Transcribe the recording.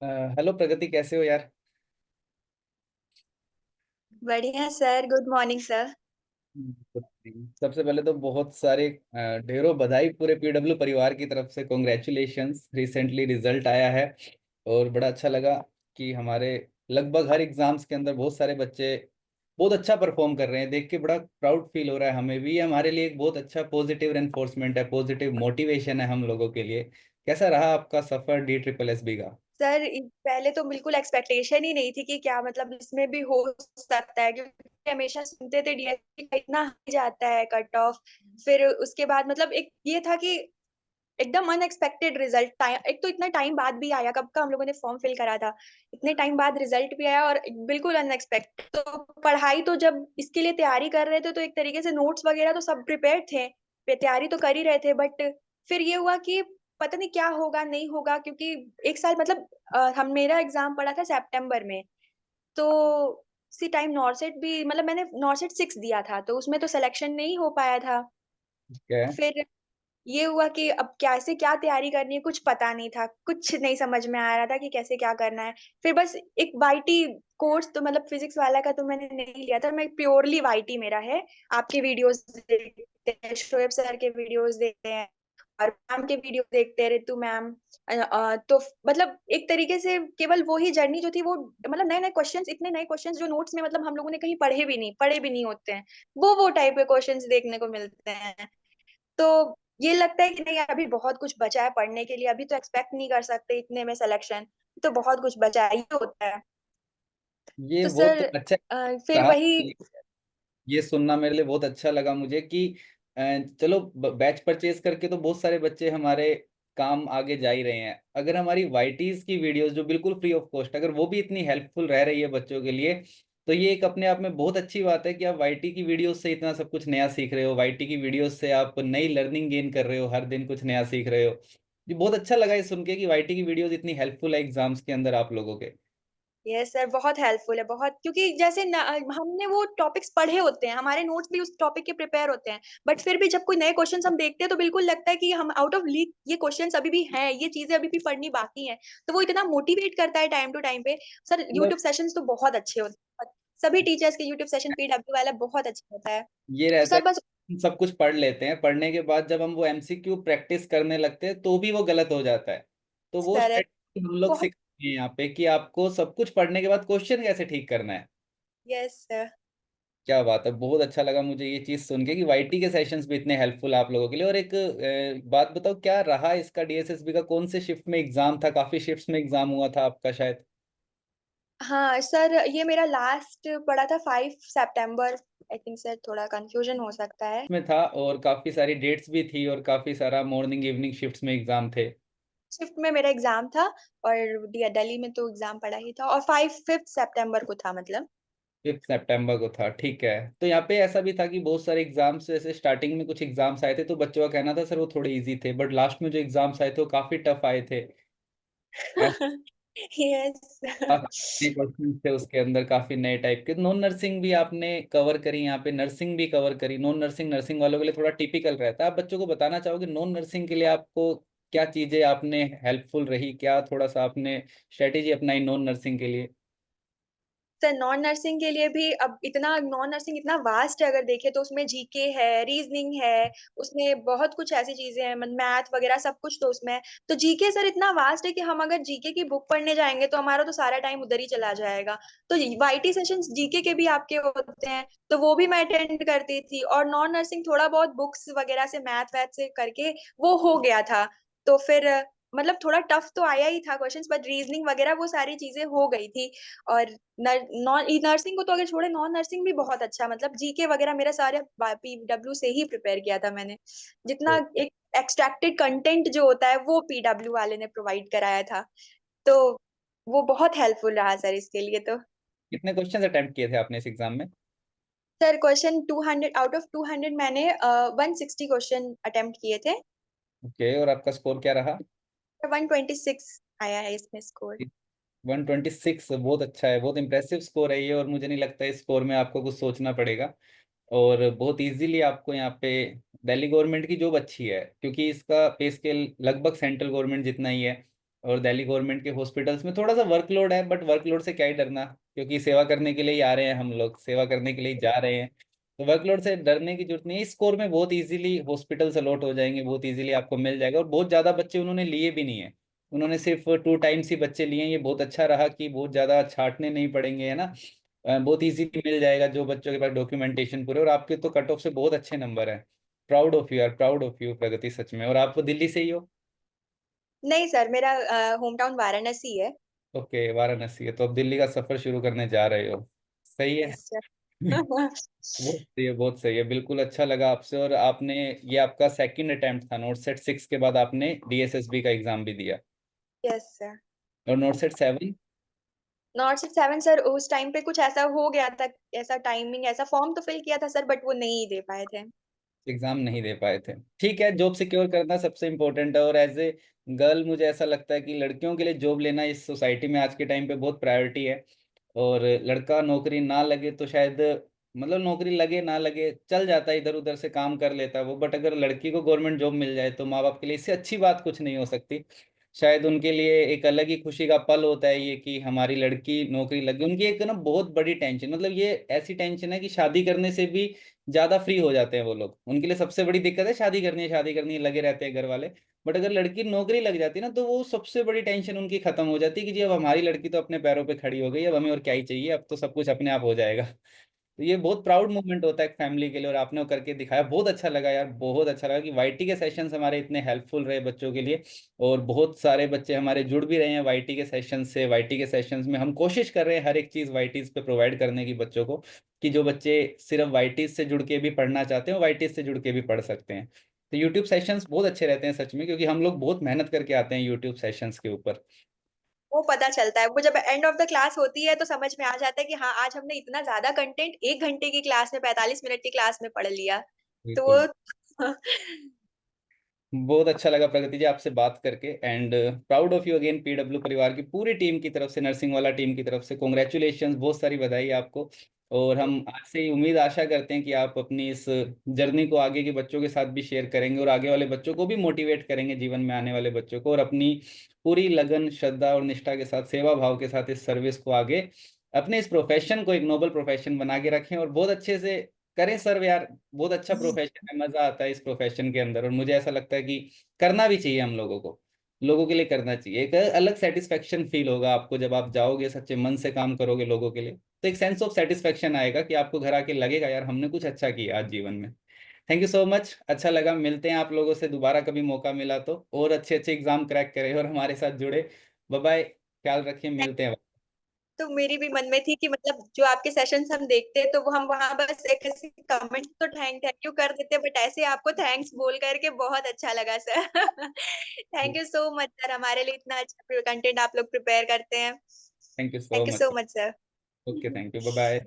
Hello प्रगति, कैसे हो यार? बढ़िया सर। Good morning sir. सबसे पहले तो बहुत सारे ढेरों बधाई पूरे पीडब्ल्यू परिवार की तरफ से। कॉन्ग्रेचुलेशंस, रिसेंटली रिजल्ट आया है और बड़ा अच्छा लगा कि हमारे लगभग हर एग्जाम्स के अंदर बहुत सारे बच्चे बहुत अच्छा परफॉर्म कर रहे हैं। देख के बड़ा प्राउड फील हो रहा है हमें भी। ये हमारे लिए एक बहुत अच्छा पॉजिटिव रेनफोर्समेंट है, पॉजिटिव मोटिवेशन है हम लोगों के लिए। कैसा रहा आपका सफर डी ट्रिपल एस बी का? सर पहले तो बिल्कुल एक्सपेक्टेशन ही नहीं थी कि क्या मतलब इसमें भी हो सकता है, क्योंकि हमेशा सुनते थे डीएसपी का इतना हाई जाता है कट ऑफ। फिर उसके बाद मतलब एक ये था कि एकदम अनएक्सपेक्टेड रिजल्ट टाइम, एक तो इतना टाइम बाद भी आया, कब का हम लोगों ने फॉर्म फिल करा था, इतने टाइम बाद रिजल्ट भी आया और बिल्कुल अनएक्सपेक्टेड। तो पढ़ाई तो जब इसके लिए तैयारी कर रहे थे तो एक तरीके से नोट्स वगैरह तो सब प्रिपेयर्ड थे, तैयारी तो कर ही रहे थे, बट फिर ये हुआ कि पता नहीं क्या होगा नहीं होगा, क्योंकि एक साल मतलब हम मेरा एग्जाम पड़ा था सितंबर में। तो उसी टाइम नॉर्सेट भी मतलब मैंने नॉर्सेट 6 दिया था तो उसमें तो सिलेक्शन नहीं हो पाया था। क्या है? फिर ये हुआ कि अब कैसे क्या तैयारी करनी है कुछ पता नहीं था, कुछ नहीं समझ में आ रहा था कि कैसे क्या करना है। फिर बस एक वाईटी कोर्स तो मतलब फिजिक्स वाला का तो मैंने नहीं लिया था, मैं प्योरली वाईटी मेरा है। आपके वीडियोस देखते हैं, शोएब सर के वीडियोस देखते हैं और मैम के वीडियो देखते हैं, रितु मैम। तो मतलब एक तरीके से केवल वो ही जर्नी जो थी वो मतलब नए नए क्वेश्चंस, इतने नए क्वेश्चंस जो नोट्स में मतलब हम लोगों ने कहीं पढ़े भी नहीं होते हैं, वो टाइप के क्वेश्चंस देखने को मिलते हैं। तो ये लगता है कि नहीं यार अभी बहुत कुछ बचा है पढ़ने के लिए, अभी तो एक्सपेक्ट नहीं कर सकते इतने में सिलेक्शन, तो बहुत कुछ बचा है, ये होता है। ये तो वो सर तो अच्छा फिर रहा। वही। ये सुनना मेरे लिए बहुत अच्छा लगा मुझे कि अ, चलो बैच परचेज करके तो बहुत सारे बच्चे हमारे काम आगे जा ही रहे हैं। अगर हमारी वाईटीज की वीडियोस जो बिल्कुल फ्री ऑफ कॉस्ट, अगर वो भी इतनी हेल्पफुल रह रही है बच्चों के लिए, तो ये एक अपने आप में बहुत अच्छी बात है कि आप वाईटी की वीडियोस से इतना सब कुछ नया सीख रहे हो। वाईटी की वीडियोस से आप नई लर्निंग गेन कर रहे हो, हर दिन कुछ नया सीख रहे हो। ये बहुत अच्छा लगा ये सुन के कि वाईटी की वीडियोस इतनी हेल्पफुल है एग्जाम्स के अंदर आप लोगों के। यस सर, बहुत हेल्पफुल है बहुत, क्योंकि जैसे हमने वो टॉपिक्स पढ़े होते हैं, हमारे नोट्स भी उस टॉपिक के प्रिपेयर होते हैं, बट फिर भी जब कोई नए क्वेश्चंस हम देखते हैं तो बिल्कुल लगता है कि हम आउट ऑफ लीक ये क्वेश्चंस अभी भी हैं, ये चीजें अभी भी पढ़नी बाकी हैं। तो वो इतना मोटिवेट करता है टाइम टू टाइम पे। सर मतलब यूट्यूब सेशंस तो बहुत अच्छे होते हैं, सभी टीचर्स के यूट्यूब सेशन पीडब्ल्यू वाला बहुत अच्छा होता है। ये तो रहता है सर बस। कि हम सब कुछ पढ़ लेते हैं, पढ़ने के बाद जब हम वो एमसीक्यू प्रैक्टिस करने लगते हैं तो भी वो गलत हो जाता है। तो वो सर स्ट्रेटजी हम लोग बहुत। सीखते हैं यहाँ पे कि आपको सब कुछ पढ़ने के बाद क्वेश्चन कैसे ठीक करना है। Yes sir. क्या बात है, बहुत अच्छा लगा मुझे ये चीज़ सुन के कि वाईटी के सेशंस भी इतने हेल्पफुल आप लोगों के लिए। और एक बात बताओ, क्या रहा इसका डीएसएसबी का? कौन से शिफ्ट में एग्जाम था? काफी शिफ्ट्स में एग्जाम हुआ था आपका शायद। हाँ सर, ये मेरा लास्ट पड़ा था 5 सितंबर। आई थिंक सर थोड़ा कंफ्यूजन हो सकता है। में था और काफी सारी डेट्स भी थी और काफी सारा मॉर्निंग इवनिंग शिफ्ट्स में एग्जाम थे। शिफ्ट में मेरा एग्जाम था और दिल्ली में तो एग्जाम पड़ा ही था, और 5 5 सितंबर को था मतलब। 5 सितंबर को था, ठीक है। तो यहाँ पे ऐसा भी था कि बहुत सारे एग्जाम्स, जैसे स्टार्टिंग में कुछ एग्जाम्स आए थे तो बच्चों का कहना था सर वो थोड़े इजी थे, बट लास्ट में जो एग्जाम्स आए थे वो काफी टफ आए थे। यस। काफी क्वेश्चन थे उसके अंदर, काफी नए टाइप के। नॉन नर्सिंग भी आपने कवर करी यहाँ पे, नर्सिंग भी कवर करी। नॉन नर्सिंग नर्सिंग वालों के लिए थोड़ा टिपिकल रहता है। आप बच्चों को बताना चाहोगे नॉन नर्सिंग के लिए आपको क्या चीजें आपने हेल्पफुल रही, क्या थोड़ा सा आपने स्ट्रेटेजी अपनाई नॉन नर्सिंग के लिए? सर नॉन नर्सिंग के लिए भी अब इतना नॉन नर्सिंग इतना वास्ट है, अगर देखें तो उसमें जीके है, रीजनिंग है, उसमें बहुत कुछ ऐसी चीजें हैं, मैथ वगैरह सब कुछ तो उसमें है। तो जीके सर इतना वास्ट है कि हम अगर जीके की बुक पढ़ने जाएंगे तो हमारा तो सारा टाइम उधर ही चला जाएगा। तो वाईटी सेशंस जीके के भी आपके होते हैं, तो वो भी मैं अटेंड करती थी, और नॉन नर्सिंग थोड़ा बहुत बुक्स वगैरह से मैथ वैथ से करके वो हो गया था। तो फिर मतलब थोड़ा टफ तो आया ही था क्वेश्चंस, बट रीजनिंग वगैरह वो सारी चीजें हो गई थी। और नॉन नर्सिंग को तो अगर छोड़े, नॉन नर्सिंग भी बहुत अच्छा, मतलब जीके वगैरह मेरा सारे पीडब्ल्यू से ही प्रिपेयर किया था मैंने। जितना एक एक्सट्रैक्टेड कंटेंट जो होता है वो पीडब्ल्यू वाले ने प्रोवाइड कराया था। तो वो बहुत हेल्पफुल रहा सर इसके लिए तो। कितने क्वेश्चन अटेम्प्ट किए थे आपने इस एग्जाम में? सर क्वेश्चन 200 आउट ऑफ 200 मैंने 160 क्वेश्चन अटेम्प्ट किए थे। ओके, और आपका स्कोर क्या रहा? 126 आया है इसमें स्कोर। 126, बहुत अच्छा है, बहुत इंप्रेसिव स्कोर है ये। और मुझे नहीं लगता इस स्कोर में आपको कुछ सोचना पड़ेगा और बहुत इजीली आपको यहाँ पे दिल्ली गवर्नमेंट की जॉब अच्छी है, क्योंकि इसका पे स्केल लगभग सेंट्रल गवर्नमेंट जितना ही है। और दिल्ली गवर्नमेंट के हॉस्पिटल्स में थोड़ा सा वर्कलोड है, बट वर्कलोड से क्या ही डरना, क्योंकि सेवा करने के लिए ही आ रहे हैं, हम लोग सेवा करने के लिए ही जा रहे हैं। तो वर्कलोड से डरने की जरूरत नहीं है। इस स्कोर में बहुत इजीली हॉस्पिटल्स अलॉट हो जाएंगे, बहुत इजीली आपको मिल जाएगा। और बहुत ज़्यादा बच्चे उन्होंने लिए भी नहीं है, उन्होंने सिर्फ 2 टाइम्स ही बच्चे लिए हैं। ये बहुत अच्छा रहा कि बहुत ज़्यादा छांटने नहीं पड़ेंगे, है ना। बहुत इजीली मिल जाएगा जो बच्चों के पास डॉक्यूमेंटेशन पूरे। और आपके तो कट ऑफ से बहुत अच्छे नंबर हैं। प्राउड ऑफ यू यार, प्राउड ऑफ यू प्रगति, सच में। और आप दिल्ली से ही हो? नहीं सर, मेरा होम टाउन वाराणसी है। ओके, वाराणसी है, तो अब दिल्ली का सफर शुरू करने जा रहे हो। सही है। Yes sir. बहुत सही है, बहुत सही है, बिल्कुल। अच्छा लगा आपसे। और आपने, ये आपका सेकंड अटेम्प्ट था, नोट सेट 6 के बाद आपने डीएसएसबी का एग्जाम भी दिया। Yes sir. और note set 7 not six seven sir, उस टाइम पे कुछ ऐसा हो गया था, ऐसा टाइमिंग, ऐसा फॉर्म तो फिल किया था सर, बट वो नहीं दे पाए थे। एग्जाम नहीं दे पाए थे। ठीक है, जॉब सिक्योर करना सबसे इम्पोर्टेंट है। और एज ए गर्ल मुझे ऐसा लगता है कि लड़कियों के लिए जॉब लेना इस सोसाइटी में आज के टाइम पे बहुत प्रायोरिटी है। और लड़का नौकरी ना लगे तो शायद, मतलब नौकरी लगे ना लगे चल जाता है, इधर उधर से काम कर लेता है वो, बट अगर लड़की को गवर्नमेंट जॉब मिल जाए तो माँ बाप के लिए इससे अच्छी बात कुछ नहीं हो सकती। शायद उनके लिए एक अलग ही खुशी का पल होता है ये, कि हमारी लड़की नौकरी लगी। उनकी एक ना बहुत बड़ी टेंशन, मतलब ये ऐसी टेंशन है कि शादी करने से भी ज्यादा फ्री हो जाते हैं वो लोग। उनके लिए सबसे बड़ी दिक्कत है शादी करनी है, शादी करनी है, लगे रहते हैं घर वाले। बट अगर लड़की नौकरी लग जाती है ना, तो वो सबसे बड़ी टेंशन उनकी खत्म हो जाती है कि जी अब हमारी लड़की तो अपने पैरों पे खड़ी हो गई, अब हमें और क्या ही चाहिए, अब तो सब कुछ अपने आप हो जाएगा। तो ये बहुत प्राउड मोमेंट होता है एक फैमिली के लिए। और आपने वो करके दिखाया, बहुत अच्छा लगा यार, बहुत अच्छा लगा कि वाईटी के सेशंस हमारे इतने हेल्पफुल रहे बच्चों के लिए। और बहुत सारे बच्चे हमारे जुड़ भी रहे हैं वाईटी के सेशन से। वाईटी के सेशंस में हम कोशिश कर रहे हैं हर एक चीज़ वाईटीज पे प्रोवाइड करने की बच्चों को, कि जो बच्चे सिर्फ वाईटीज से जुड़ के भी पढ़ना चाहते हैं वाईटीज से जुड़ के भी पढ़ सकते हैं। तो यूट्यूब सेशंस बहुत अच्छे रहते हैं सच में, क्योंकि हम लोग बहुत मेहनत करके आते हैं यूट्यूब सेशंस के ऊपर। वो पता चलता है, वो जब एंड ऑफ द क्लास होती है तो समझ में आ जाता है कि हाँ, आज हमने इतना ज्यादा कंटेंट 1 घंटे की क्लास में, 45 मिनट की क्लास में पढ़ लिया। तो बिल्कुल। वो बहुत अच्छा लगा प्रगति जी आपसे बात करके। And proud of you again, PW परिवार की पूरी टीम की तरफ से, नर्सिंग वाला टीम की तरफ से कॉन्ग्रेचुलेशन, बहुत सारी बधाई आपको। और हम आज से ही उम्मीद आशा करते हैं कि आप अपनी इस जर्नी को आगे के बच्चों के साथ भी शेयर करेंगे, और आगे वाले बच्चों को भी मोटिवेट करेंगे, जीवन में आने वाले बच्चों को। और अपनी पूरी लगन, श्रद्धा और निष्ठा के साथ, सेवा भाव के साथ इस सर्विस को आगे, अपने इस प्रोफेशन को एक नोबल प्रोफेशन बना के रखें, और बहुत अच्छे से करें सर्व यार। बहुत अच्छा प्रोफेशन है, मजा आता है इस प्रोफेशन के अंदर। और मुझे ऐसा लगता है कि करना भी चाहिए हम लोगों को, लोगों के लिए करना चाहिए। एक अलग सेटिस्फेक्शन फील होगा आपको जब आप जाओगे, सच्चे मन से काम करोगे लोगों के लिए, तो एक सेंस ऑफ सेटिस्फेक्शन आएगा कि आपको घर आके लगेगा यार हमने कुछ अच्छा किया आज जीवन में। थैंक यू सो मच, अच्छा लगा। मिलते हैं आप लोगों से दोबारा कभी मौका मिला तो, और अच्छे अच्छे एग्जाम क्रैक करें और हमारे साथ जुड़े। बाय बाय, ख्याल रखिए, मिलते हैं। तो मेरी भी मन में थी कि मतलब जो आपके सेशंस हम देखते हैं तो वो हम वहां बस एक ऐसे कमेंट तो थैंक थैंक यू कर देते, बट ऐसे आपको थैंक्स बोल करके बहुत अच्छा लगा sir. Thank you so much sir, हमारे लिए इतना अच्छा कंटेंट आप लोग प्रिपेयर करते हैं। Thank you so thank you much. So much sir. Okay, thank you, bye bye.